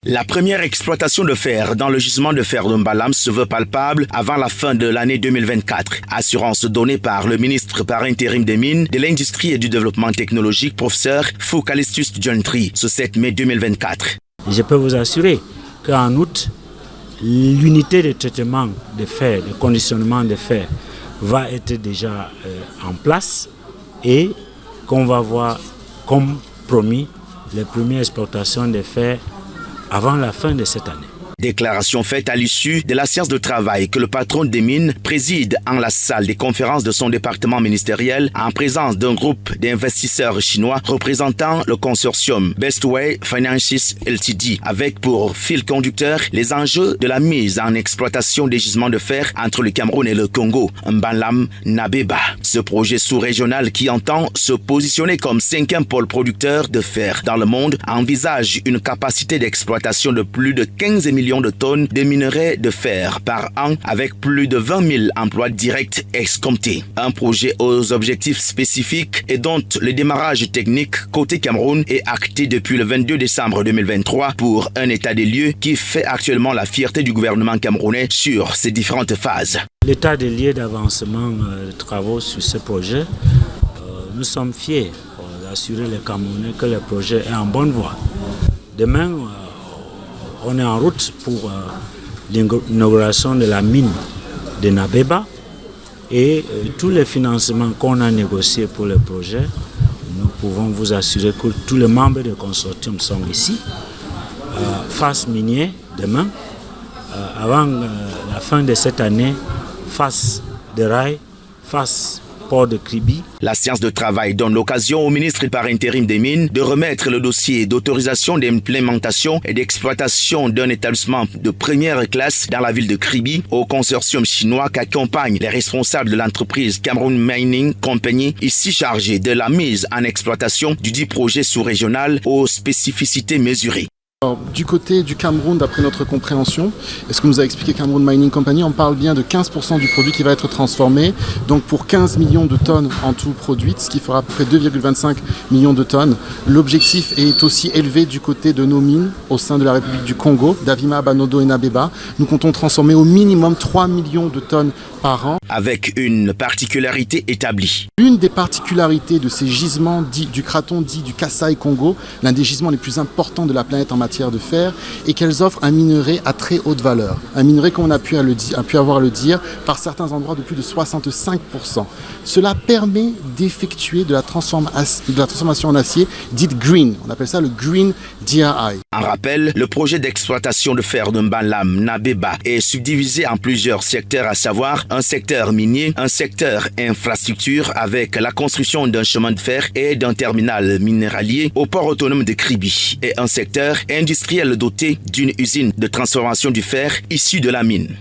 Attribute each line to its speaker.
Speaker 1: La première exploitation de fer dans le gisement de fer de Mbalam se veut palpable avant la fin de l'année 2024. Assurance donnée par le ministre par intérim des Mines, de l'Industrie et du Développement technologique, professeur Foucalistus Djontri, ce 7 mai 2024.
Speaker 2: Je peux vous assurer qu'en août, l'unité de traitement de fer, de conditionnement de fer, va être déjà en place et qu'on va voir, comme promis, les premières exportations de fer avant la fin de cette année.
Speaker 1: Déclaration faite à l'issue de la séance de travail que le patron des mines préside en la salle des conférences de son département ministériel en présence d'un groupe d'investisseurs chinois représentant le consortium Bestway Finances Ltd avec pour fil conducteur les enjeux de la mise en exploitation des gisements de fer entre le Cameroun et le Congo, Mbalam Nabeba. Ce projet sous-régional qui entend se positionner comme 5e pôle producteur de fer dans le monde envisage une capacité d'exploitation de plus de 15 millions de tonnes de minerais de fer par an avec plus de 20 000 emplois directs escomptés. Un projet aux objectifs spécifiques et dont le démarrage technique côté Cameroun est acté depuis le 22 décembre 2023 pour un état des lieux qui fait actuellement la fierté du gouvernement camerounais sur ces différentes phases.
Speaker 2: L'état des lieux d'avancement de travaux sur ce projet, nous sommes fiers d'assurer les Camerounais que le projet est en bonne voie. Demain, on est en route pour l'inauguration de la mine de Nabeba et tous les financements qu'on a négociés pour le projet, nous pouvons vous assurer que tous les membres du consortium sont ici. Phase minier demain, avant la fin de cette année, phase de rail, phase port de Kribi.
Speaker 1: La séance de travail donne l'occasion au ministre par intérim des Mines de remettre le dossier d'autorisation d'implémentation et d'exploitation d'un établissement de première classe dans la ville de Kribi au consortium chinois qui accompagne les responsables de l'entreprise Cameroun Mining Company, ici chargée de la mise en exploitation du dit projet sous-régional aux spécificités mesurées.
Speaker 3: Alors, du côté du Cameroun, d'après notre compréhension, et ce que nous a expliqué Cameroun Mining Company, on parle bien de 15% du produit qui va être transformé, donc pour 15 millions de tonnes en tout produites, ce qui fera à peu près 2,25 millions de tonnes. L'objectif est aussi élevé du côté de nos mines au sein de la République du Congo, Davima, Banodo et Nabeba. Nous comptons transformer au minimum 3 millions de tonnes par an.
Speaker 1: Avec une particularité établie.
Speaker 3: L'une des particularités de ces gisements du craton dit du Kasaï Congo, l'un des gisements les plus importants de la planète en matière de fer, est qu'elles offrent un minerai à très haute valeur. Un minerai qu'on a pu avoir à le dire par certains endroits de plus de 65%. Cela permet d'effectuer de la transformation en acier dite green. On appelle ça le green DRI.
Speaker 1: En rappel, le projet d'exploitation de fer de Mbalam Nabeba est subdivisé en plusieurs secteurs, à savoir un secteur minier, un secteur infrastructure avec la construction d'un chemin de fer et d'un terminal minéralier au port autonome de Kribi et un secteur industriel doté d'une usine de transformation du fer issue de la mine.